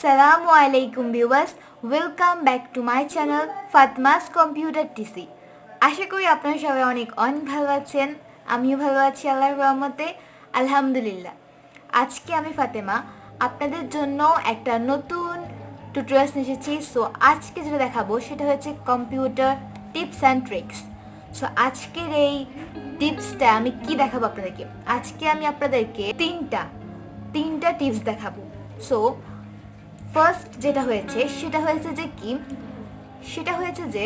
Assalamualaikum viewers, welcome back to my channel Fatema's Computer TC. আশা করি আপনারা সবাই অনেক ভালো আছেন। আমিও ভালো আছি আল্লাহর রহমতে, আলহামদুলিল্লাহ। আজকে আমি ফাতেমা আপনাদের জন্য একটা নতুন টিউটোরিয়াল নিয়ে এসেছি। সো আজকে যেটা দেখাবো সেটা হচ্ছে computer tips and tricks. So আজকের এই টিপসটা আমি কি দেখাবো আপনাদেরকে? আজকে আমি আপনাদেরকে তিনটা টিপস দেখাবো। সো ফার্স্ট যেটা হয়েছে সেটা হয়েছে যে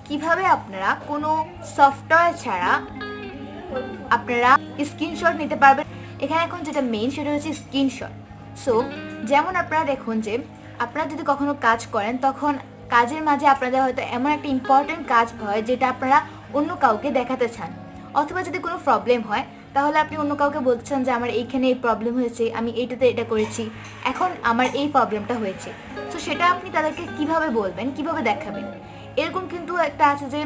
কিভাবে আপনারা কোনো সফটওয়্যার ছাড়া আপনারা স্ক্রিনশট নিতে পারবেন। এখানে এখন যেটা মেইন সেটা হচ্ছে স্ক্রিনশট। সো যেমন আপনারা দেখুন যে আপনারা যদি কখনো কাজ করেন তখন কাজের মাঝে আপনাদের হয়তো এমন একটা ইম্পর্টেন্ট কাজ হয় যেটা আপনারা অন্য কাউকে দেখাতে চান, অথবা যদি কোনো প্রবলেম হয় তাহলে আপনি অন্য কাউকে বলছেন যে আমার এইখানে এই প্রবলেম হয়েছে, আমি এইটাতে এটা করেছি, এখন আমার এই প্রবলেমটা হয়েছে। সো সেটা আপনি তাদেরকে কিভাবে বলবেন, কিভাবে দেখাবেন? এরকম কিন্তু একটা আছে যে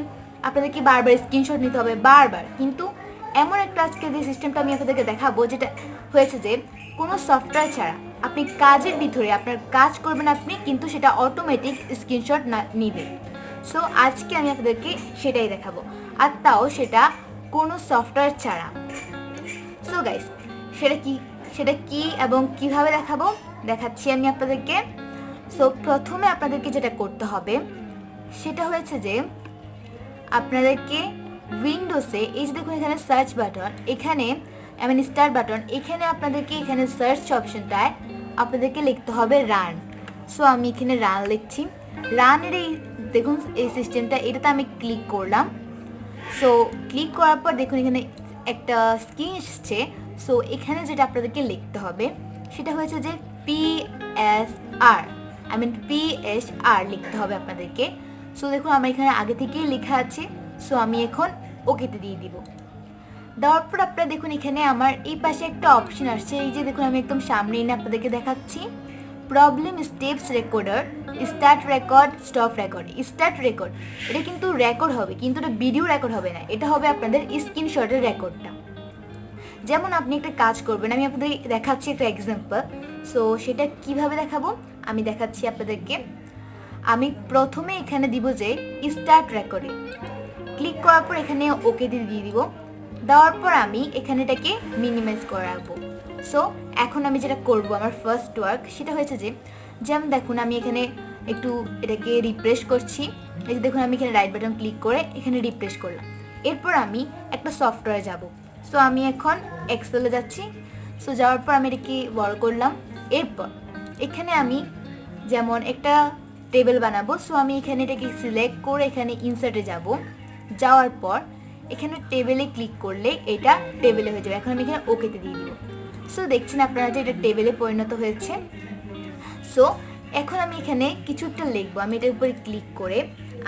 আপনাদেরকে বারবার স্ক্রিনশট নিতে হবে বারবার, কিন্তু এমন একটা আজকে যে সিস্টেমটা আমি আপনাদেরকে দেখাবো যেটা হয়েছে যে কোনো সফটওয়্যার ছাড়া আপনি কাজের ভিতরে আপনার কাজ করবেন আপনি, কিন্তু সেটা অটোমেটিক স্ক্রিনশট নিবে। সো আজকে আমি আপনাদেরকে সেটাই দেখাবো, আর তাও সেটা কোনো সফটওয়্যার ছাড়া। সো গাইস, সেটা কি এবং কিভাবে দেখাচ্ছি আমি আপনাদেরকে। সো প্রথমে আপনাদেরকে যেটা করতে হবে সেটা হয়েছে যে আপনাদেরকে উইন্ডোজে এই যে দেখুন এখানে সার্চ বাটন, এখানে স্টার্ট বাটন, এখানে আপনাদেরকে এখানে সার্চ অপশনটায় আপনাদেরকে লিখতে হবে রান। সো আমি এখানে রান লিখছি। রানের এই দেখুন এই সিস্টেমটা, এটাতে আমি ক্লিক করলাম। সো ক্লিক করার পর দেখুন এখানে একটা স্ক্রিন এসছে। সো এখানে যেটা আপনাদেরকে লিখতে হবে সেটা হয়েছে যে PSR লিখতে হবে আপনাদেরকে। সো দেখুন আমার এখানে আগে থেকেই লেখা আছে। সো আমি এখন ওকেতে দিয়ে দিব। দেওয়ার পর আপনারা দেখুন এখানে আমার এই পাশে একটা অপশন আসছে, এই যে দেখুন আমি একদম সামনে এনে আপনাদেরকে দেখাচ্ছি। Problem steps recorder, start record, stop record. Start record এটা কিন্তু রেকর্ড হবে, কিন্তু এটা ভিডিও রেকর্ড হবে না, এটা হবে আপনাদের স্ক্রিনশটের রেকর্ডটা। যেমন আপনি একটা কাজ করবেন, আমি আপনাদের দেখাচ্ছি একটা এক্সাম্পল। সো সেটা কিভাবে দেখাবো আমি দেখাচ্ছি আপনাদেরকে। আমি প্রথমে এখানে দিব যে স্টার্ট রেকর্ডে ক্লিক করার পর এখানে ওকে দিয়ে দিব। দেওয়ার পর আমি এখানে এটাকে মিনিমাইজ করে রাখবো। সো এখন আমি যেটা করব, আমার ফার্স্ট ওয়ার্ক সেটা হয়েছে যে যেমন দেখুন আমি এখানে একটু এটাকে রিফ্রেশ করছি। এই যে দেখুন আমি এখানে রাইট বাটন ক্লিক করে এখানে রিফ্রেশ করলাম। এরপর আমি একটা সফটওয়্যারে যাব। সো আমি এখন এক্সেলে যাচ্ছি। সো যাওয়ার পর আমি এটাকে বড় করলাম। এরপর এখানে আমি যেমন একটা টেবিল বানাবো। সো আমি এখানে এটাকে সিলেক্ট করে এখানে ইনসার্টে যাব। যাওয়ার পর এখানে টেবিলে ক্লিক করলে এটা টেবিলে হয়ে যাবে। এখন আমি এখানে ওকেতে দিয়ে দিব। সো দেখছেন আপনারা যে এটা টেবিলে পরিণত হয়েছে। সো এখন আমি এখানে কিছু একটা লিখবো। আমি এটার উপরে ক্লিক করে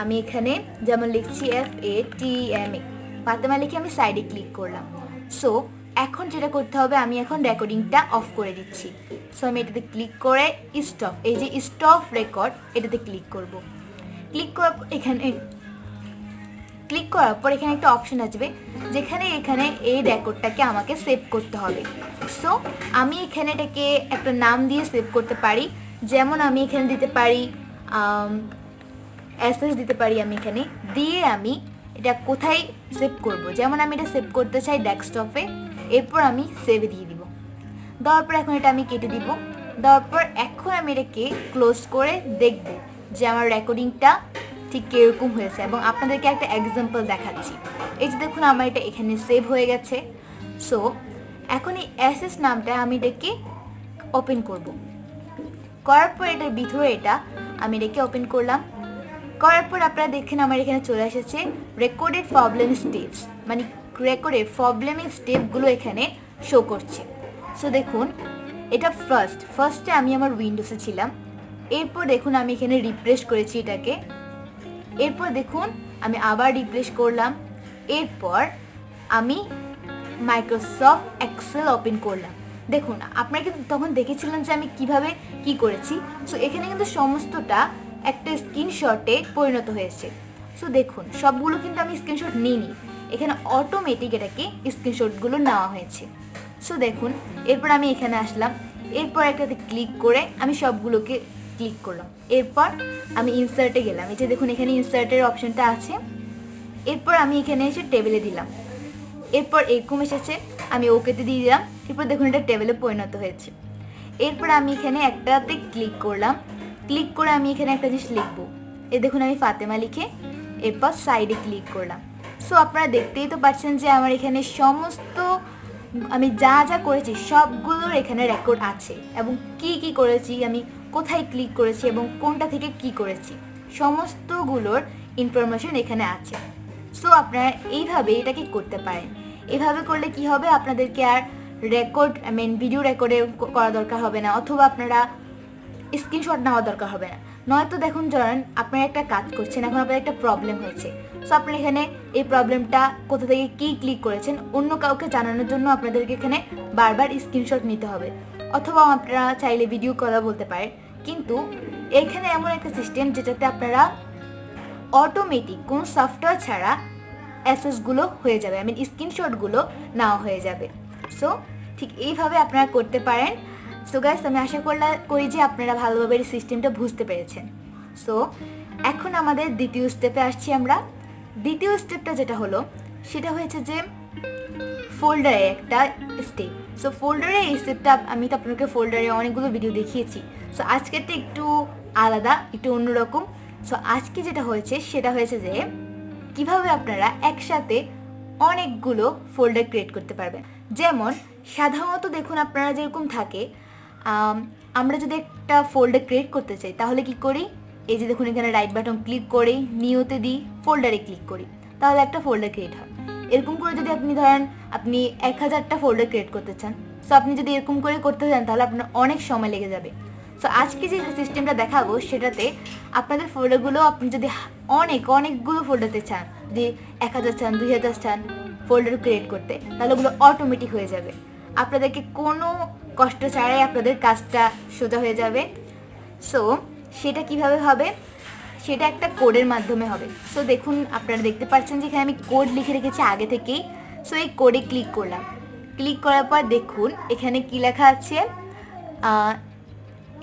আমি এখানে যেমন লিখছি FATEMA ফাতেমা লিখে আমি সাইডে ক্লিক করলাম। সো এখন যেটা করতে হবে, আমি এখন রেকর্ডিংটা অফ করে দিচ্ছি। সো আমি এটাতে ক্লিক করে স্টপ, এই যে স্টপ রেকর্ড এটাতে ক্লিক করব। ক্লিক করার পর এখানে একটা অপশন আসবে যেখানে এখানে এই রেকর্ডটাকে আমাকে সেভ করতে হবে। সো আমি এখানে এটাকে একটা নাম দিয়ে সেভ করতে পারি। যেমন আমি এখানে দিতে পারি SS দিতে পারি। আমি এখানে দিয়ে আমি এটা কোথায় সেভ করব, যেমন আমি এটা সেভ করতে চাই ডেস্কটপে। এরপর আমি সেভে দিয়ে দিব। দেওয়ার পর এখন এটা আমি কেটে দিব। দেওয়ার পর এখন আমি এটাকে ক্লোজ করে দেখব যে আমার রেকর্ডিংটা ঠিক কীরকম হয়েছে, এবং আপনাদেরকে একটা এক্সাম্পল দেখাচ্ছি। এই যে দেখুন আমার এটা এখানে সেভ হয়ে গেছে। সো এখন এই SS নামটা আমি এটাকে ওপেন করব। করার পর এটার ভিতরে আমি এটাকে ওপেন করলাম। করার পর আপনারা দেখেন আমার এখানে চলে এসেছে রেকর্ডেড প্রবলেম স্টেপস, মানে রেকর্ডেড প্রবলেমের স্টেপগুলো এখানে শো করছে। সো দেখুন এটা ফার্স্টে আমি আমার উইন্ডোজে ছিলাম। এরপর দেখুন আমি এখানে রিফ্রেশ করেছি এটাকে। এরপর দেখুন আমি আবার রিফ্রেশ করলাম। এরপর আমি মাইক্রোসফট এক্সেল ওপেন করলাম। দেখুন আপনারা কিন্তু তখন দেখেছিলেন যে আমি কিভাবে কি করেছি। সো এখানে কিন্তু সমস্তটা একটা স্ক্রিনশটে পরিণত হয়েছে। সো দেখুন সবগুলো কিন্তু আমি স্ক্রিনশট নিইনি, এখানে অটোমেটিক এটাকে স্ক্রিনশটগুলো নেওয়া হয়েছে। সো দেখুন এরপর আমি এখানে আসলাম। এরপর একটাতে ক্লিক করে আমি সবগুলোকে ক্লিক করলাম। এরপর আমি ইনসার্টে গেলাম, এই যে দেখুন এখানে ইনসার্টের অপশনটা আছে। এরপর আমি এখানে এসে টেবিলে দিলাম। এরপর এরকম এসেছে, আমি ওকেতে দিয়ে দিলাম। এরপর দেখুন এটা টেবিলে পরিণত হয়েছে। এরপর আমি এখানে একটাতে ক্লিক করলাম। ক্লিক করে আমি এখানে একটা জিনিস লিখবো, এই দেখুন আমি ফাতেমা লিখে এরপর সাইডে ক্লিক করলাম। সো আপনারা দেখতেই তো পাচ্ছেন যে আমার এখানে সমস্ত আমি যা যা করেছি সবগুলোর এখানে রেকর্ড আছে, এবং কি কি করেছি, আমি কোথায় ক্লিক করেছি এবং কোনটা থেকে কি করেছি, সমস্তগুলোর ইনফরমেশন এখানে আছে। সো আপনারা এইভাবে এটাকে করতে পারেন। এভাবে করলে কি হবে, আপনাদেরকে আর রেকর্ড ভিডিও রেকর্ডে করা দরকার হবে না, অথবা আপনারা স্ক্রিনশট নেওয়া দরকার হবে না। নয়তো দেখুন ধরেন আপনারা একটা কাজ করছেন, এখন আপনার একটা প্রবলেম হয়েছে, সো আপনারা এখানে এই প্রবলেমটা কোথা থেকে কি ক্লিক করেছেন অন্য কাউকে জানানোর জন্য আপনাদেরকে এখানে বারবার স্ক্রিনশট নিতে হবে, অথবা আপনারা চাইলে ভিডিও কলও বলতে পারেন। কিন্তু এখানে এমন একটা সিস্টেম যেটাতে আপনারা অটোমেটিক কোনো সফটওয়্যার ছাড়া অ্যাসেসগুলো হয়ে যাবে, স্ক্রিনশটগুলো নেওয়া হয়ে যাবে। সো ঠিক এইভাবে আপনারা করতে পারেন। সো গাইস, আমি আশা করি যে আপনারা ভালোভাবে এই সিস্টেমটা বুঝতে পেরেছেন। সো এখন আমাদের দ্বিতীয় স্টেপে আসছি আমরা। দ্বিতীয় স্টেপটা যেটা হলো সেটা হয়েছে যে ফোল্ডারে একটা স্টেপ। সো ফোল্ডারে এই স্টেপটা আমি তো আপনাকে ফোল্ডারে অনেকগুলো ভিডিও দেখিয়েছি। সো আজকেরটা একটু আলাদা, একটু অন্যরকম। সো আজকে যেটা হয়েছে সেটা হয়েছে যে কিভাবে আপনারা একসাথে অনেকগুলো ফোল্ডার ক্রিয়েট করতে পারবেন। যেমন সাধারণত দেখুন আপনারা যেরকম থাকে, আমরা যদি একটা ফোল্ডার ক্রিয়েট করতে চাই তাহলে কি করি, এই যে দেখুন এখানে রাইট বাটন ক্লিক করি, নিউতে দিই, ফোল্ডারে ক্লিক করি, তাহলে একটা ফোল্ডার ক্রিয়েট হয়। এরকম করে যদি আপনি ধরেন আপনি 1000টা ফোল্ডার ক্রিয়েট করতে চান, সো আপনি যদি এরকম করে করতে চান তাহলে আপনার অনেক সময় লেগে যাবে। সো আজকে যে সিস্টেমটা দেখাবো সেটাতে আপনাদের ফোল্ডারগুলো আপনি যদি অনেকগুলো ফোল্ডারতে চান, যদি 1000 চান, 2000 চান ফোল্ডার ক্রিয়েট করতে, তাহলে ওগুলো অটোমেটিক হয়ে যাবে। আপনাদেরকে কোনো কষ্ট ছাড়াই আপনাদের কাজটা সোজা হয়ে যাবে। সো সেটা কিভাবে হবে, সেটা একটা কোডের মাধ্যমে হবে। সো দেখুন আপনারা দেখতে পাচ্ছেন যে এখানে আমি কোড লিখে রেখেছি আগে থেকেই। সো এই কোডে ক্লিক করলাম। ক্লিক করার পর দেখুন এখানে কি লেখা আছে,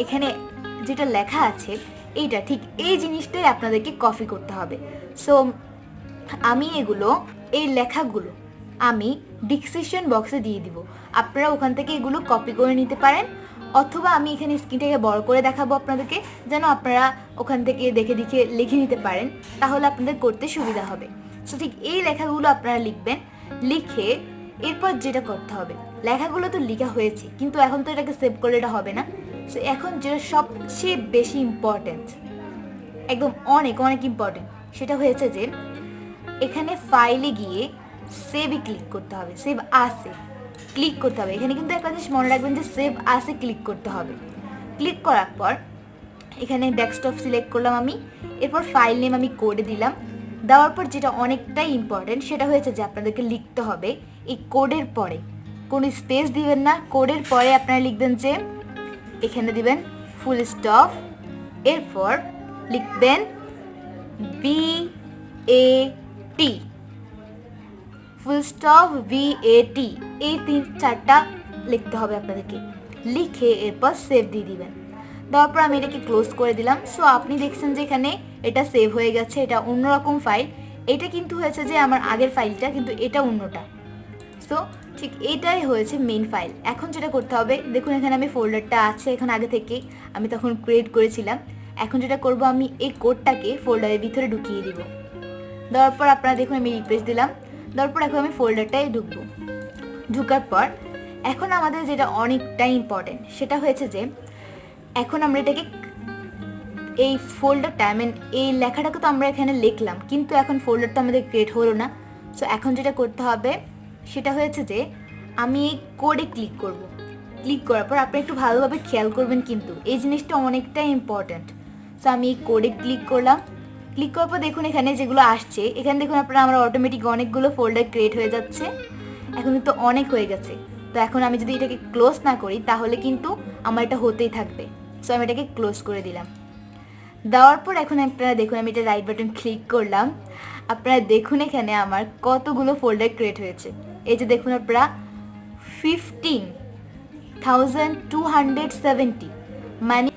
এখানে যেটা লেখা আছে এইটা ঠিক এই জিনিসটাই আপনাদেরকে কপি করতে হবে। সো আমি এই লেখাগুলো আমি ডিসক্রিপশন বক্সে দিয়ে দিব, আপনারা ওখান থেকে এগুলো কপি করে নিতে পারেন, অথবা আমি এখানে স্ক্রিনটাকে বড় করে দেখাবো আপনাদেরকে, যেন আপনারা ওখান থেকে দেখে লিখে নিতে পারেন, তাহলে আপনাদের করতে সুবিধা হবে। সো ঠিক এই লেখাগুলো আপনারা লিখবেন। লিখে এরপর যেটা করতে হবে, লেখাগুলো তো লেখা হয়েছে কিন্তু এখন তো এটাকে সেভ করলে এটা হবে না। সো এখন যেটা সবচেয়ে বেশি ইম্পর্টেন্ট, একদম অনেক ইম্পর্টেন্ট, সেটা হয়েছে যে এখানে ফাইলে গিয়ে সেভে ক্লিক করতে হবে, সেভ আসে ক্লিক করতে হবে। এখানে কিন্তু একটা জিনিস মনে রাখবেন যে সেভ আসে ক্লিক করতে হবে। ক্লিক করার পর এখানে ডেস্কটপ সিলেক্ট করলাম আমি, এরপর ফাইল নেম আমি কোডে দিলাম। দেওয়ার পর যেটা অনেকটাই ইম্পর্টেন্ট সেটা হয়েছে যে আপনাদেরকে লিখতে হবে এই কোডের পরে কোনো স্পেস দিবেন না, কোডের পরে আপনারা লিখবেন যে এখানে দিবেন ফুল স্টপ, এরপর লিখবেন VAT, ফুল স্টপ VAT, এই 3-4টা লিখতে হবে আপনাদেরকে। লিখে এরপর সেভ দিয়ে দিবেন। দেওয়ার পর আমি এটাকে ক্লোজ করে দিলাম। সো আপনি দেখছেন যে এখানে এটা সেভ হয়ে গেছে, এটা অন্যরকম ফাইল। এটা কিন্তু হয়েছে যে আমার আগের ফাইলটা, কিন্তু এটা অন্যটা। সো ঠিক এটাই হয়েছে মেইন ফাইল। এখন যেটা করতে হবে, দেখুন এখানে আমি ফোল্ডারটা আছে এখন আগে থেকে, আমি তখন ক্রিয়েট করেছিলাম। এখন যেটা করব, আমি এই কোডটাকে ফোল্ডারের ভিতরে ঢুকিয়ে দিব। দেওয়ার পর আপনারা দেখুন আমি রিফ্রেশ দিলাম। দেওয়ার পর এখন আমি ফোল্ডারটাই ঢুকবো। ঢুকার পর এখন আমাদের যেটা অনেকটাই ইম্পর্টেন্ট সেটা হয়েছে যে এখন আমরা এটাকে এই ফোল্ডারটা এই লেখাটাকে তো আমরা এখানে লিখলাম, কিন্তু এখন ফোল্ডারটা আমাদের ক্রিয়েট হলো না। সো এখন যেটা করতে হবে সেটা হয়েছে যে আমি এই কোডে ক্লিক করব। ক্লিক করার পর আপনি একটু ভালোভাবে খেয়াল করবেন, কিন্তু এই জিনিসটা অনেকটাই ইম্পর্ট্যান্ট। সো আমি এই কোডে ক্লিক করলাম। ক্লিক করার পর দেখুন এখানে যেগুলো আসছে, এখানে দেখুন আপনারা আমার অটোমেটিক অনেকগুলো ফোল্ডার ক্রিয়েট হয়ে যাচ্ছে। এখন কিন্তু অনেক হয়ে গেছে। তো এখন আমি যদি এটাকে ক্লোজ না করি তাহলে কিন্তু আমার এটা হতেই থাকবে। সো আমি এটাকে ক্লোজ করে দিলাম। দেওয়ার পর এখন আপনারা দেখুন আমি এটা রাইট বাটন ক্লিক করলাম। আপনারা দেখুন এখানে আমার কতগুলো ফোল্ডার ক্রিয়েট হয়েছে। এই যে দেখুন আপনারা 15,270, মানে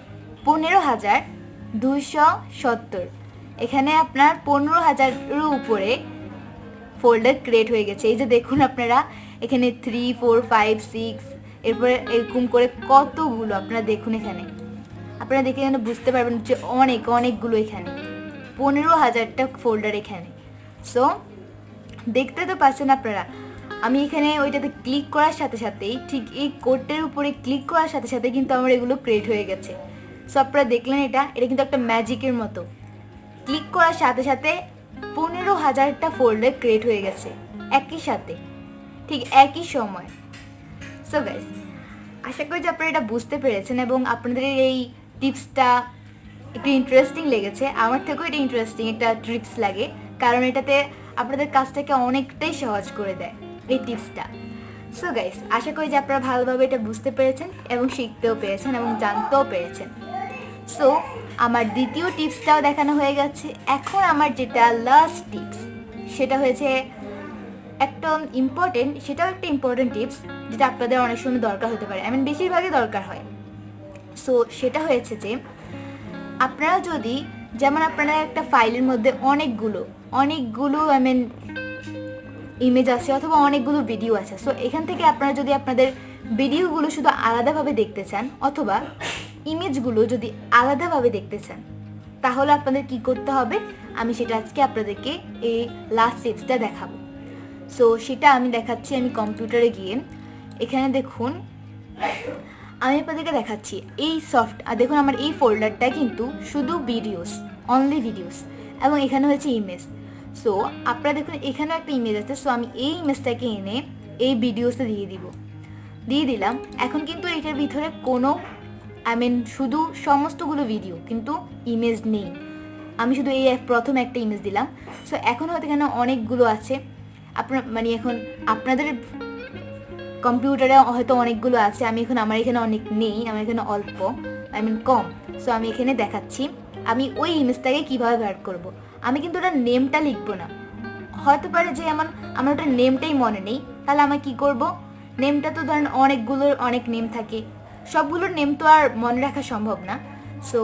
15,270। এখানে আপনার 15,000-এর উপরে ফোল্ডার ক্রিয়েট হয়ে গেছে। এই যে দেখুন আপনারা এখানে 3, 4, 5, 6 এরপরে এরকম করে কতগুলো আপনারা দেখুন। এখানে আপনারা দেখে এখানে বুঝতে পারবেন যে অনেকগুলো এখানে 15,000টা ফোল্ডার এখানে। সো দেখতে তো পাচ্ছেন আপনারা, আমি এখানে ওইটাতে ক্লিক করার সাথে সাথেই ঠিক এই কোডটার উপরে ক্লিক করার সাথে সাথে কিন্তু আমার এগুলো ক্রিয়েট হয়ে গেছে। সো আপনারা দেখলেন এটা কিন্তু একটা ম্যাজিকের মতো। ক্লিক করার সাথে সাথে 15,000টা ফোল্ডার ক্রিয়েট হয়ে গেছে একই সাথে, ঠিক একই সময়। সো গাইস, আশা করি যে আপনারা এটা বুঝতে পেরেছেন এবং আপনাদের এই টিপসটা একটু ইন্টারেস্টিং লেগেছে। আমার থেকেও এটা ইন্টারেস্টিং একটা টিপস লাগে, কারণ এটাতে আপনাদের কাজটাকে অনেকটাই সহজ করে দেয় এই টিপসটা। সো গাইস, আশা করি যে আপনারা ভালোভাবে এটা বুঝতে পেরেছেন এবং শিখতেও পেরেছেন এবং জানতেও পেরেছেন। সো আমার দ্বিতীয় টিপসটাও দেখানো হয়ে গেছে। এখন আমার যেটা লাস্ট টিপস, সেটা হয়েছে সেটাও একটা ইম্পর্টেন্ট টিপস, যেটা আপনাদের অনেক সময় দরকার হতে পারে, বেশিরভাগই দরকার হয়। সো সেটা হয়েছে যে আপনারা যদি, যেমন আপনারা একটা ফাইলের মধ্যে অনেকগুলো ইমেজ আছে অথবা অনেকগুলো ভিডিও আছে। সো এখান থেকে আপনারা যদি আপনাদের ভিডিওগুলো শুধু আলাদাভাবে দেখতে চান অথবা ইমেজগুলো যদি আলাদাভাবে দেখতে চান, তাহলে আপনাদের কি করতে হবে, আমি সেটা আজকে আপনাদেরকে এই লাস্ট টিপসটা দেখাবো। সো সেটা আমি দেখাচ্ছি। আমি কম্পিউটারে গিয়ে এখানে দেখুন, আমি আপনাদেরকে দেখাচ্ছি এই দেখুন আমার এই ফোল্ডারটা কিন্তু শুধু অনলি ভিডিওস, এবং এখানে হচ্ছে ইমেজ। সো আপনারা দেখুন এখানেও একটা ইমেজ আছে। সো আমি এই ইমেজটাকে এনে এই ভিডিওসে দিয়ে দিলাম। এখন কিন্তু এটার ভিতরে কোনো শুধু সমস্তগুলো ভিডিও কিন্তু ইমেজ নেই। আমি শুধু এই প্রথম একটা ইমেজ দিলাম। সো এখন হয়তো এখানে অনেকগুলো আছে। এখন আপনাদের কম্পিউটারে হয়তো অনেকগুলো আছে, আমার এখানে অনেক নেই, আমার এখানে অল্প কম। সো আমি এখানে দেখাচ্ছি আমি ওই ইমেজটাকে কীভাবে বের করব। আমি কিন্তু ওটার নেমটা লিখবো না। হতে পারে যে আমার ওটার নেমটাই মনে নেই, তাহলে আমি কি করব, নেমটা তো ধরেন অনেক নেম থাকে, সবগুলোর নেম তো আর মনে রাখা সম্ভব না। সো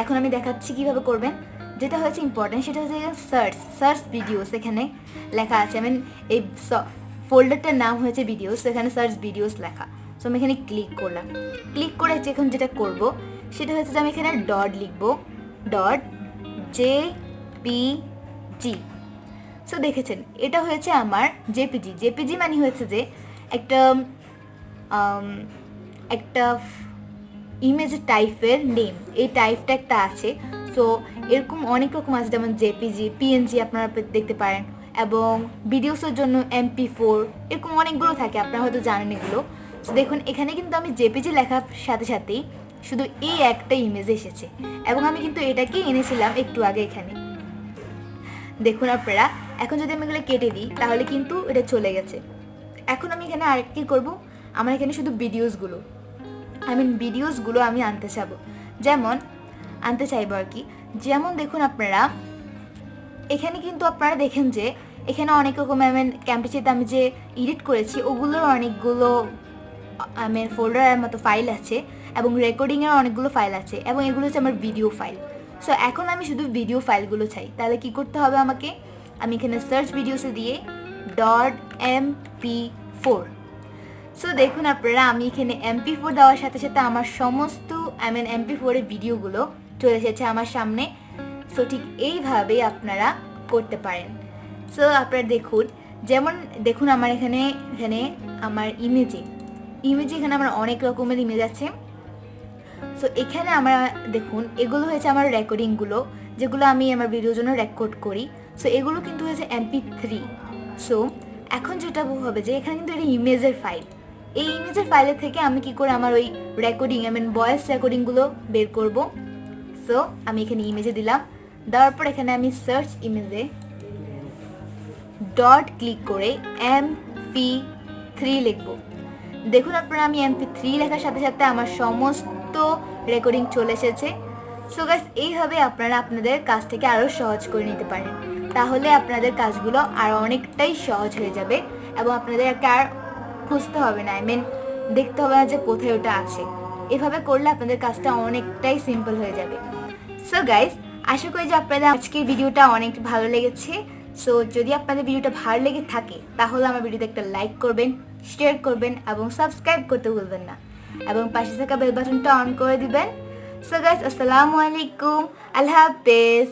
এখন আমি দেখাচ্ছি কিভাবে করবেন। যেটা হচ্ছে ইম্পর্টেন্ট সেটা হচ্ছে সার্চ ভিডিওস। এখানে লেখা আছে, এই ফোল্ডারটার নাম হয়েছে ভিডিওস, এখানে সার্চ ভিডিওস লেখা। সো আমি এখানে ক্লিক করলাম। ক্লিক করে এখন যেটা করব সেটা হচ্ছে যে আমি এখানে ডট লিখবো, .jpg। সো দেখেছেন এটা হয়েছে আমার জেপিজি মানে হয়েছে যে একটা ইমেজ টাইপের নেম, এই টাইপটা একটা আছে। সো এরকম অনেক রকম আছে, যেমন জেপিজি, পিএনজি আপনারা দেখতে পারেন, এবং ভিডিওসের জন্য MP4, এরকম অনেকগুলো থাকে, আপনারা হয়তো জানেন এগুলো। সো দেখুন এখানে কিন্তু আমি জেপিজি লেখার সাথে সাথেই শুধু এই একটা ইমেজ এসেছে, এবং আমি কিন্তু এটাকে এনেছিলাম একটু আগে এখানে। দেখুন আপনারা, এখন যদি আমি এগুলো কেটে দিই তাহলে কিন্তু এটা চলে গেছে। এখন আমি এখানে আর কি করব, আমার এখানে শুধু ভিডিওসগুলো আমি আনতে চাইবো আর কি। যেমন দেখুন আপনারা এখানে কিন্তু আপনারা দেখেন যে এখানে অনেক রকম ক্যাম্পেচিতে আমি যে এডিট করেছি ওগুলোর অনেকগুলো ফোল্ডারের মতো ফাইল আছে, এবং রেকর্ডিংয়ের অনেকগুলো ফাইল আছে, এবং এগুলো হচ্ছে আমার ভিডিও ফাইল। সো এখন আমি শুধু ভিডিও ফাইলগুলো চাই, তাহলে কি করতে হবে আমাকে, আমি এখানে সার্চ ভিডিওসে দিয়ে .mp4। সো দেখুন আপনারা আমি এখানে MP4 দেওয়ার সাথে সাথে আমার সমস্ত MP4 এর ভিডিওগুলো চলে এসেছে আমার সামনে। সো ঠিক এইভাবেই আপনারা করতে পারেন। সো আপনারা দেখুন আমার এখানে আমার ইমেজে এখানে আমার অনেক রকমের ইমেজ আছে। সো এখানে আমরা দেখুন এগুলো হয়েছে আমার রেকর্ডিংগুলো, যেগুলো আমি আমার ভিডিওর জন্য রেকর্ড করি। সো এগুলো কিন্তু হয়েছে MP3। সো এখন যেটা হবে যে এখানে কিন্তু এটা ইমেজের ফাইল, এই ইমেজের ফাইলের থেকে আমি কি করে আমার ওই রেকর্ডিং ভয়েস রেকর্ডিংগুলো বের করব। সো আমি এখানে ইমেজে দিলাম, দেওয়ার পর এখানে আমি সার্চ ইমেজে ডট ক্লিক করে MP3 লিখব। দেখুন আপনারা আমি MP3 লেখার সাথে সাথে আমার সমস্ত রেকর্ডিং চলে এসেছে। সো গাইস, এইভাবে আপনারা আপনাদের কাজটাকে আরও সহজ করে নিতে পারেন। তাহলে আপনাদের কাজগুলো আরও অনেকটাই সহজ হয়ে যাবে, এবং আপনাদের আর খুঁজতে হবে না, দেখতে হবে না যে কোথায় ওটা আছে। এভাবে করলে আপনাদের কাজটা অনেকটাই সিম্পল হয়ে যাবে। সো গাইস, আশা করি যে আপনাদের আজকের ভিডিওটা অনেক ভালো লেগেছে। সো যদি আপনাদের ভিডিওটা ভালো লেগে থাকে তাহলে আমার ভিডিওতে একটা লাইক করবেন, শেয়ার করবেন এবং সাবস্ক্রাইব করতে ভুলবেন না, এবং পাশে থাকা বেল বাটনটা অন করে দিবেন। সো গাইস, আসসালামু আলাইকুম, আল্লাহ হাফেজ।